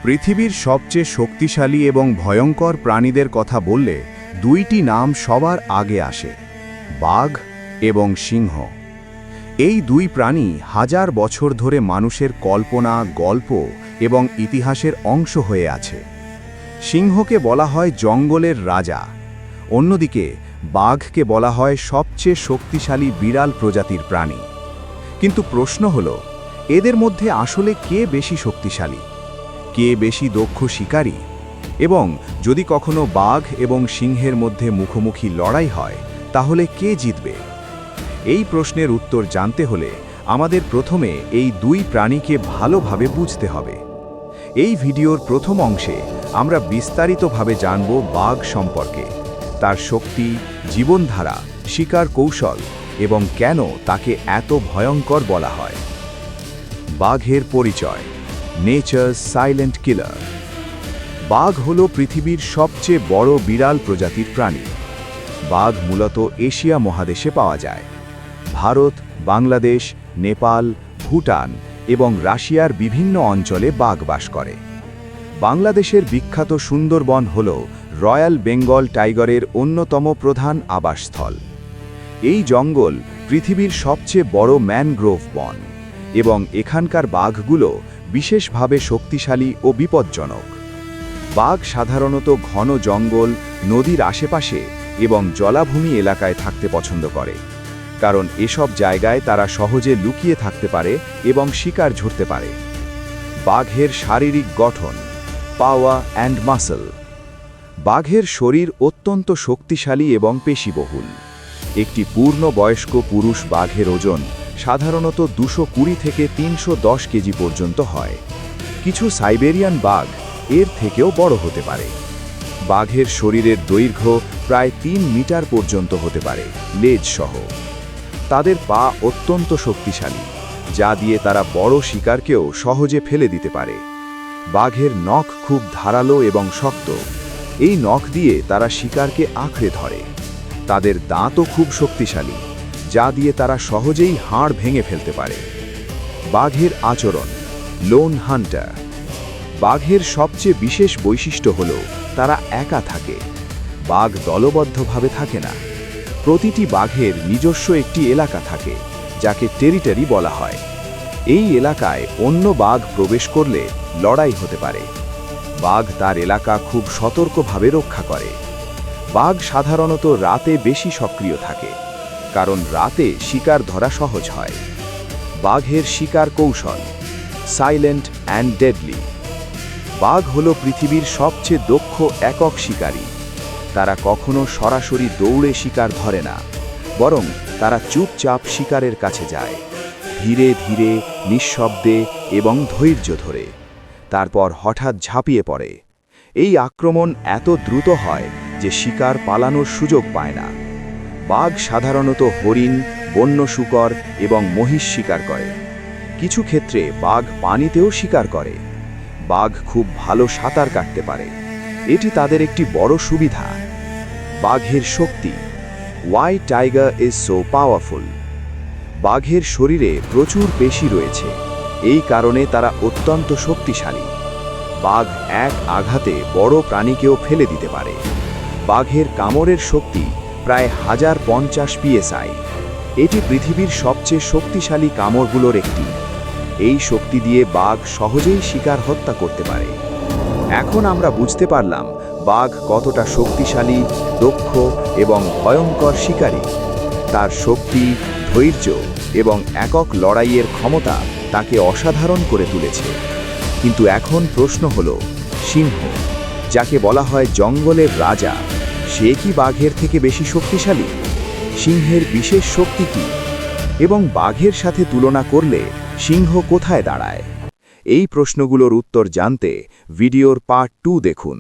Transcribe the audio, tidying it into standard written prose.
পৃথিবীর সবচেয়ে শক্তিশালী এবং ভয়ঙ্কর প্রাণীদের কথা বললে দুইটি নাম সবার আগে আসে, বাঘ এবং সিংহ। এই দুই প্রাণী হাজার বছর ধরে মানুষের কল্পনা, গল্প এবং ইতিহাসের অংশ হয়ে আছে। সিংহকে বলা হয় জঙ্গলের রাজা, অন্যদিকে বাঘকে বলা হয় সবচেয়ে শক্তিশালী বিড়াল প্রজাতির প্রাণী। কিন্তু প্রশ্ন হল, এদের মধ্যে আসলে কে বেশি শক্তিশালী, কে বেশি দক্ষ শিকারী, এবং যদি কখনো বাঘ এবং সিংহের মধ্যে মুখোমুখি লড়াই হয় তাহলে কে জিতবে? এই প্রশ্নের উত্তর জানতে হলে আমাদের প্রথমে এই দুই প্রাণীকে ভালোভাবে বুঝতে হবে। এই ভিডিওর প্রথম অংশে আমরা বিস্তারিতভাবে জানব বাঘ সম্পর্কে, তার শক্তি, জীবনধারা, শিকার কৌশল এবং কেন তাকে এত ভয়ঙ্কর বলা হয়। বাঘের পরিচয়। Nature's silent killer. বাঘ হল পৃথিবীর সবচেয়ে বড় বিড়াল প্রজাতির প্রাণী। বাঘ মূলত এশিয়া মহাদেশে পাওয়া যায়। ভারত, বাংলাদেশ, নেপাল, ভুটান এবং রাশিয়ার বিভিন্ন অঞ্চলে বাঘ বাস করে। বাংলাদেশের বিখ্যাত সুন্দরবন হল রয়্যাল বেঙ্গল টাইগারের অন্যতম প্রধান আবাসস্থল। এই জঙ্গল পৃথিবীর সবচেয়ে বড় ম্যানগ্রোভ বন এবং এখানকার বাঘগুলো বিশেষভাবে শক্তিশালী ও বিপজ্জনক। বাঘ সাধারণত ঘন জঙ্গল, নদীর আশেপাশে এবং জলাভূমি এলাকায় থাকতে পছন্দ করে, কারণ এসব জায়গায় তারা সহজে লুকিয়ে থাকতে পারে এবং শিকার ধরতে পারে। বাঘের শারীরিক গঠন। Power and muscle. বাঘের শরীর অত্যন্ত শক্তিশালী এবং পেশিবহুল। একটি পূর্ণবয়স্ক পুরুষ বাঘের ওজন সাধারণত 220 থেকে 310 কেজি পর্যন্ত হয়। কিছু সাইবেরিয়ান বাঘ এর থেকেও বড় হতে পারে। বাঘের শরীরের দৈর্ঘ্য প্রায় 3 মিটার পর্যন্ত হতে পারে, লেজ সহ। তাদের পা অত্যন্ত শক্তিশালী, যা দিয়ে তারা বড় শিকারকেও সহজে ফেলে দিতে পারে। বাঘের নখ খুব ধারালো এবং শক্ত। এই নখ দিয়ে তারা শিকারকে আঁকড়ে ধরে। তাদের দাঁতও খুব শক্তিশালী, যা দিয়ে তারা সহজেই হাড় ভেঙে ফেলতে পারে। বাঘের আচরণ। Loan Hunter. বাঘের সবচেয়ে বিশেষ বৈশিষ্ট্য হল তারা একা থাকে। বাঘ দলবদ্ধভাবে থাকে না। প্রতিটি বাঘের নিজস্ব একটি এলাকা থাকে, যাকে টেরিটরি বলা হয়। এই এলাকায় অন্য বাঘ প্রবেশ করলে লড়াই হতে পারে। বাঘ তার এলাকা খুব সতর্কভাবে রক্ষা করে। বাঘ সাধারণত রাতে বেশি সক্রিয় থাকে, কারণ রাতে শিকার ধরা সহজ হয়। বাঘের শিকার কৌশল। Silent and deadly. বাঘ হল পৃথিবীর সবচেয়ে দক্ষ একক শিকারী। তারা কখনো সরাসরি দৌড়ে শিকার ধরে না, বরং তারা চুপচাপ শিকারের কাছে যায়, ধীরে ধীরে, নিঃশব্দে এবং ধৈর্য ধরে। তারপর হঠাৎ ঝাঁপিয়ে পড়ে। এই আক্রমণ এত দ্রুত হয় যে শিকার পালানোর সুযোগ পায় না। বাঘ সাধারণত হরিণ, বন্য শূকর এবং মহিষ শিকার করে। কিছু ক্ষেত্রে বাঘ পানিতেও শিকার করে। বাঘ খুব ভালো সাঁতার কাটতে পারে। এটি তাদের একটি বড় সুবিধা। বাঘের শক্তি। Why tiger is so powerful. বাঘের শরীরে প্রচুর পেশি রয়েছে, এই কারণে তারা অত্যন্ত শক্তিশালী। বাঘ এক আঘাতে বড় প্রাণীকেও ফেলে দিতে পারে। বাঘের কামড়ের শক্তি প্রায় 1050 PSI। এটি পৃথিবীর সবচেয়ে শক্তিশালী কামড়গুলোর একটি। এই শক্তি দিয়ে বাঘ সহজেই শিকার হত্যা করতে পারে। এখন আমরা বুঝতে পারলাম বাঘ কতটা শক্তিশালী, দক্ষ এবং ভয়ঙ্কর শিকারী। তার শক্তি, ধৈর্য এবং একক লড়াইয়ের ক্ষমতা তাকে অসাধারণ করে তুলেছে। কিন্তু এখন প্রশ্ন হল, সিংহ, যাকে বলা হয় জঙ্গলের রাজা, সে কি বাঘের থেকে বেশি শক্তিশালী? সিংহের বিশেষ শক্তি কি, এবং বাঘের সাথে তুলনা করলে সিংহ কোথায় দাঁড়ায়? এই প্রশ্নগুলোর উত্তর জানতে ভিডিওর পার্ট 2 দেখুন।